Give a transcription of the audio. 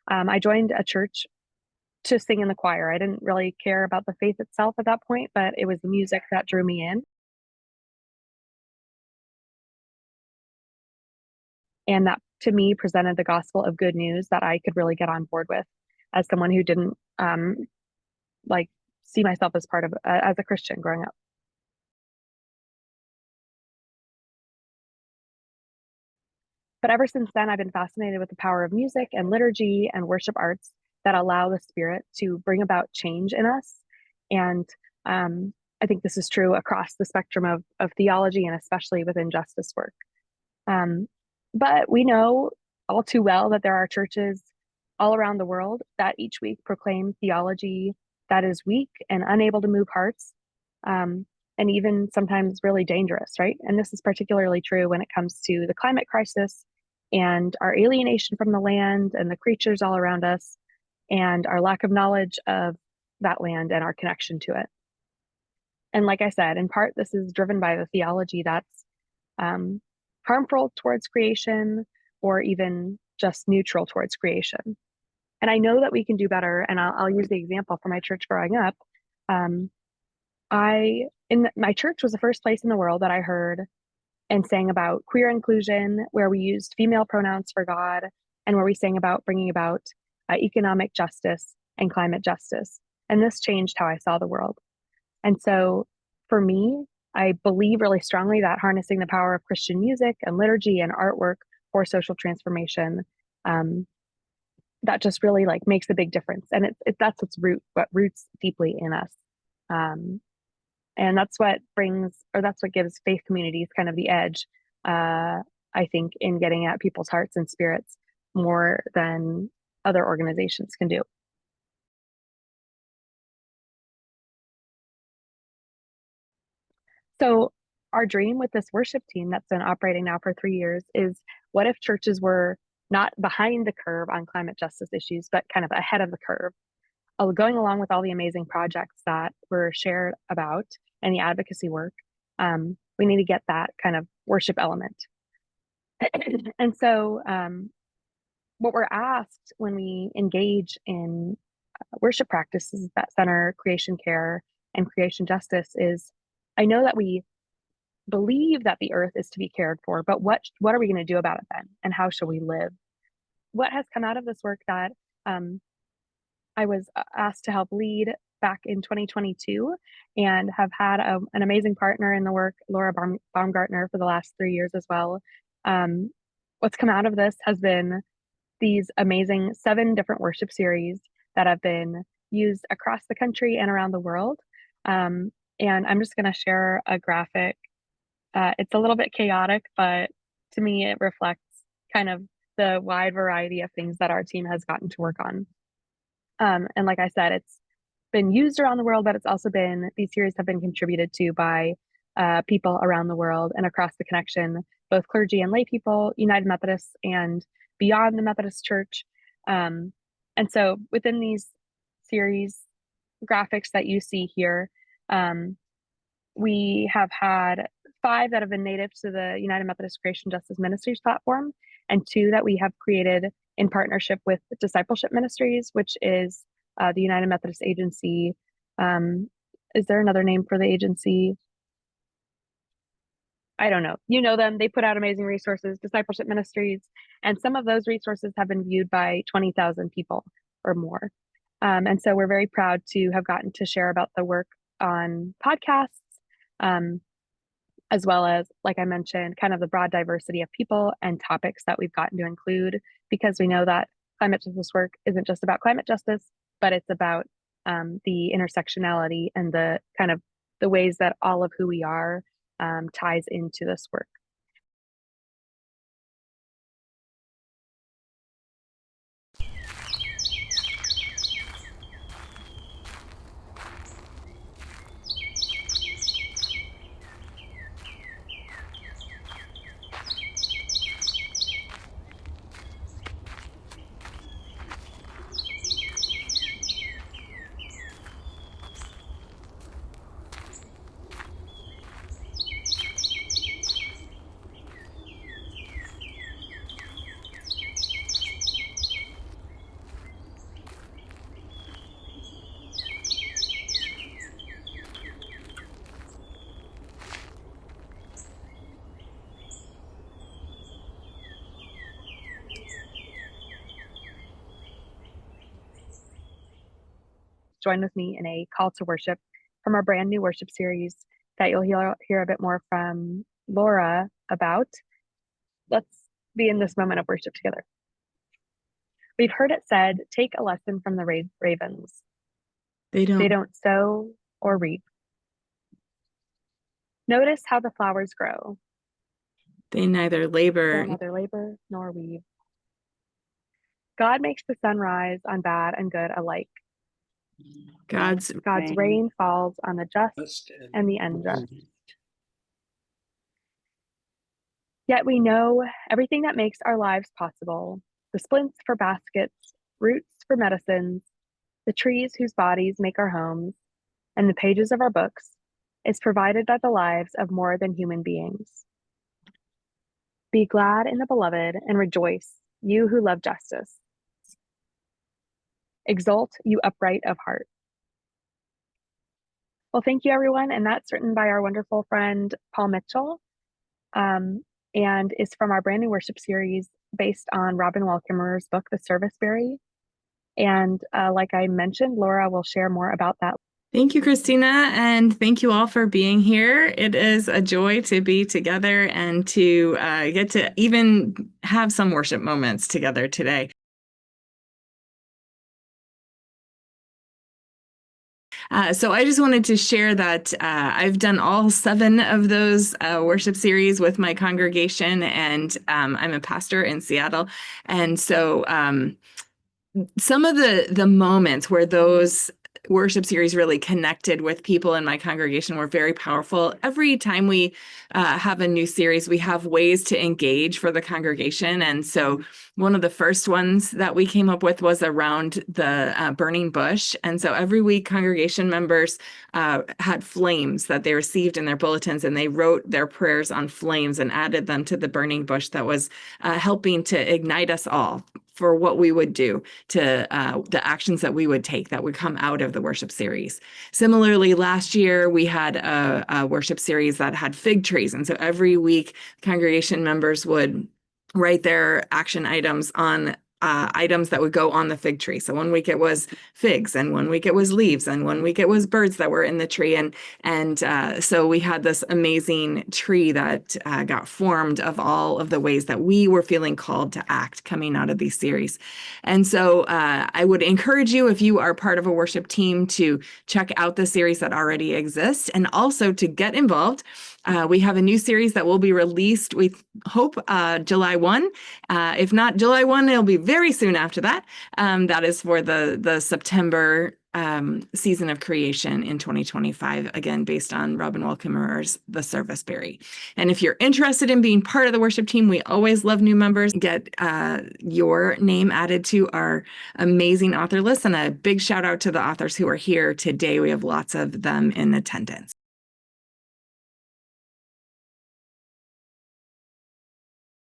I joined a church to sing in the choir. I didn't really care about the faith itself at that point, but it was the music that drew me in. And that to me presented the gospel of good news that I could really get on board with as someone who didn't like see myself as part of as a Christian growing up. But ever since then, I've been fascinated with the power of music and liturgy and worship arts that allow the Spirit to bring about change in us. And I think this is true across the spectrum of theology and especially within justice work. Um, but we know all too well that there are churches all around the world that each week proclaim theology that is weak and unable to move hearts, and even sometimes really dangerous, right? And this is particularly true when it comes to the climate crisis and our alienation from the land and the creatures all around us, and our lack of knowledge of that land and our connection to it. And like I said, in part, this is driven by the theology that's harmful towards creation or even just neutral towards creation. And I know that we can do better. And I'll use the example for my church growing up. My church was the first place in the world that I heard and sang about queer inclusion, where we used female pronouns for God, and where we sang about bringing about economic justice and climate justice. And this changed how I saw the world. And so for me, I believe really strongly that harnessing the power of Christian music and liturgy and artwork for social transformation, that just really like makes a big difference. And that's what roots deeply in us. And that's what gives faith communities kind of the edge, I think, in getting at people's hearts and spirits more than other organizations can do. So our dream with this worship team that's been operating now for 3 years is, what if churches were not behind the curve on climate justice issues, but kind of ahead of the curve, going along with all the amazing projects that were shared about and the advocacy work. We need to get that kind of worship element. And so what we're asked when we engage in worship practices that center creation care and creation justice is, I know that we believe that the earth is to be cared for, but what are we going to do about it then? And how shall we live? What has come out of this work that I was asked to help lead back in 2022 and have had an amazing partner in the work, Laura Baumgartner, for the last 3 years as well. What's come out of this has been these amazing 7 different worship series that have been used across the country and around the world. And I'm just going to share a graphic. It's a little bit chaotic, but to me, it reflects kind of the wide variety of things that our team has gotten to work on. And like I said, it's been used around the world, but these series have been contributed to by people around the world and across the connection, both clergy and lay people, United Methodists and beyond the Methodist Church. And so within these series graphics that you see here, we have had 5 that have been native to the United Methodist Creation Justice Ministries platform, and 2 that we have created in partnership with Discipleship Ministries, which is the United Methodist Agency. Is there another name for the agency? I don't know. You know them. They put out amazing resources, Discipleship Ministries, and some of those resources have been viewed by 20,000 people or more. And so we're very proud to have gotten to share about the work on podcasts, as well as, like I mentioned, kind of the broad diversity of people and topics that we've gotten to include, because we know that climate justice work isn't just about climate justice, but it's about the intersectionality and the kind of the ways that all of who we are ties into this work. join with me in a call to worship from our brand new worship series that you'll hear a bit more from Laura about. Let's be in this moment of worship together. We've heard it said, take a lesson from the ravens. They don't sow or reap. Notice how the flowers grow. They neither labor nor weave. God makes the sun rise on bad and good alike. God's rain falls on the just and the unjust. Yet we know everything that makes our lives possible, the splints for baskets, roots for medicines, the trees whose bodies make our homes, and the pages of our books, is provided by the lives of more than human beings. Be glad in the beloved and rejoice, you who love justice. Exult, you upright of heart. Well, thank you, everyone. And that's written by our wonderful friend, Paul Mitchell, and is from our brand new worship series based on Robin Wall Kimmerer's book, The Serviceberry. And like I mentioned, Laura will share more about that. Thank you, Kristina, and thank you all for being here. It is a joy to be together and to get to even have some worship moments together today. So I just wanted to share that I've done all 7 of those worship series with my congregation, and I'm a pastor in Seattle. And so some of the moments where those worship series really connected with people in my congregation were very powerful. Every time we have a new series, we have ways to engage for the congregation. And so one of the first ones that we came up with was around the burning bush. And so every week, congregation members had flames that they received in their bulletins, and they wrote their prayers on flames and added them to the burning bush that was helping to ignite us all for what we would do, to the actions that we would take that would come out of the worship series. Similarly, last year we had a worship series that had fig trees. And so every week, congregation members would write their action items on items that would go on the fig tree. So one week it was figs, and one week it was leaves, and one week it was birds that were in the tree. And so we had this amazing tree that got formed of all of the ways that we were feeling called to act coming out of these series. And so I would encourage you, if you are part of a worship team, to check out the series that already exists, and also to get involved. We have a new series that will be released, we hope, July 1. If not July 1, it'll be very soon after that. That is for the September season of creation in 2025, again, based on Robin Wall Kimmerer's The Serviceberry. And if you're interested in being part of the worship team, we always love new members. Get your name added to our amazing author list. And a big shout out to the authors who are here today. We have lots of them in attendance.